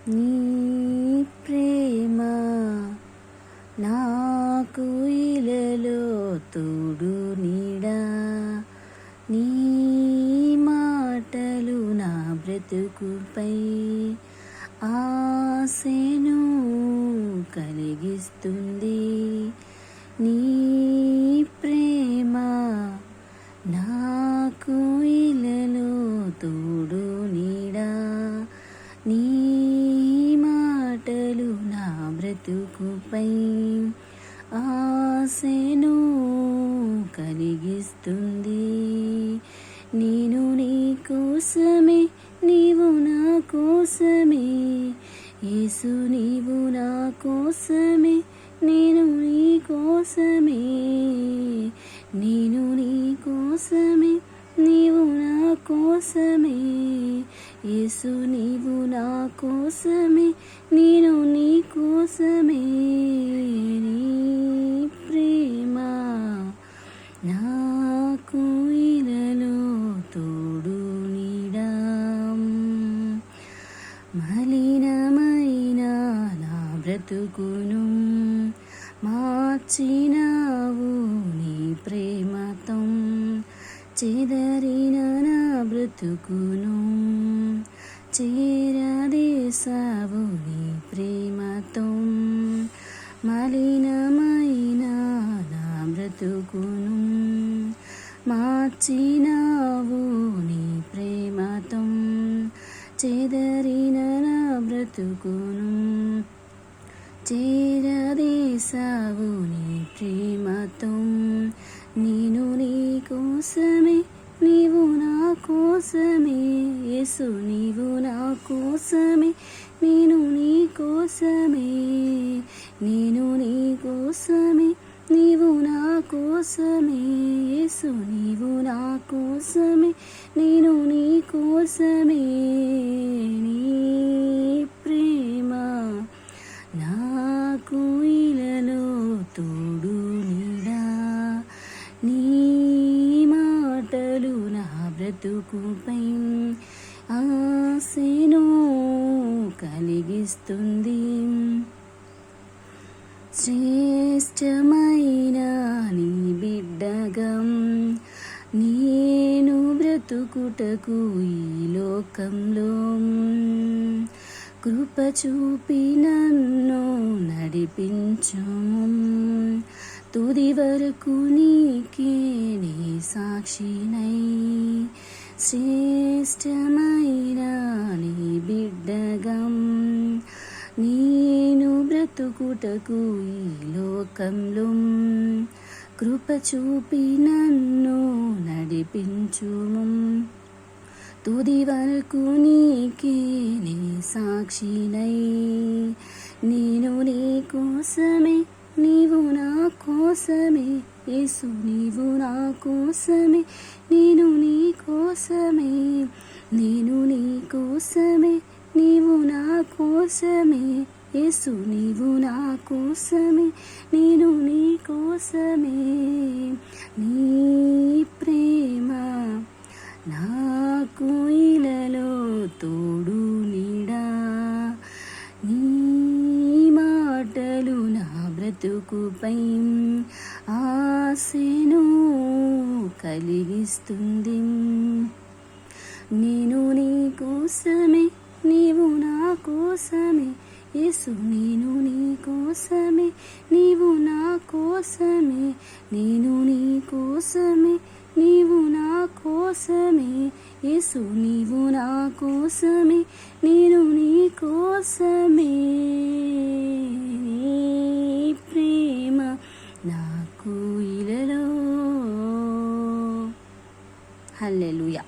నీ ప్రేమ నాకు ఇలలో తోడు నీడా, నీ మాటలు నా బ్రతుకుపై ఆశను కలిగిస్తుంది. నీ ప్రేమ నాకు ఇలలో తోడు నీడా, నీ మాటలు నా బ్రతుకుపై ఆశను కలిగిస్తుంది. నేను నీ కోసమే, నీవు నా కోసమే, యేసు నీవు నా కోసమే, నేను నీ కోసమే, నేను నీ కోసమే, నీవు నా కోసమే, యేసు నీవు నా కోసమే, నేను నీ కోసమే. నీ ప్రేమ నాకు ఇలలో తోడు నీడా, మలినమైన నా బ్రతుకును మార్చినావు నీ ప్రేమతో, చెదరిన నా బ్రతుకును చేరదీసావు నీ ప్రేమతో, మలినమైన నా బ్రతుకును మార్చినావు నీ ప్రేమతో, చెదరిన నా బ్రతుకును చేరదీసావు నీ ప్రేమతో. నేను నీ కోసమే, నీవు నా కోసమే, యేసు నీవు నా కోసమే, నేను నీ కోసమే, నేను నీ కోసమే, నీవు నా కోసమే, యేసు నీవు నా కోసమే, నేను నీ కోసమే. నీ ప్రేమ నాకు ఇలలో తోడు నీడా, నీ మాటలు నా బ్రతుకుపై ఆశను కలిగిస్తుంది. శ్రేష్టమైన నీ బిడ్డగా నేను బ్రతుకుటకు ఈ లోకంలో కృప చూపి నన్ను నడిపించు, తుది వరకు నీకే నీ సాక్షినై, శ్రేష్టమైన నీ బిడ్డగా నేను బ్రతుకుటకు ఈ లోకంలో కృప చూపి నన్ను నడిపించుము, తుది వరకు నీకే నీ సాక్షినై. నేను నీ కోసమే, నీవు నా కోసమే, యేసు నీవు నా కోసమే, నేను నీ కోసమే, నేను నీ కోసమే, నీవు నా కోసమే, యేసు నీవు నా కోసమే, నేను నీ కోసమే. నీ ప్రేమ నాకు ఇలలో తోడు నీడా, నీ మాటలు నా బ్రతుకుపై ఆశను కలిగిస్తుంది. నేను నీ కోసమే, నీవు నా కోసమే, యేసు నేను నీ కోసమే, నీవు నా కోసమే, నేను నీ కోసమే, నీవు నా కోసమే, యేసు నీవు నా కోసమే, నేను నీ కోసమే. నీ ప్రేమ నాకు ఇలలో. హల్లెలూయా.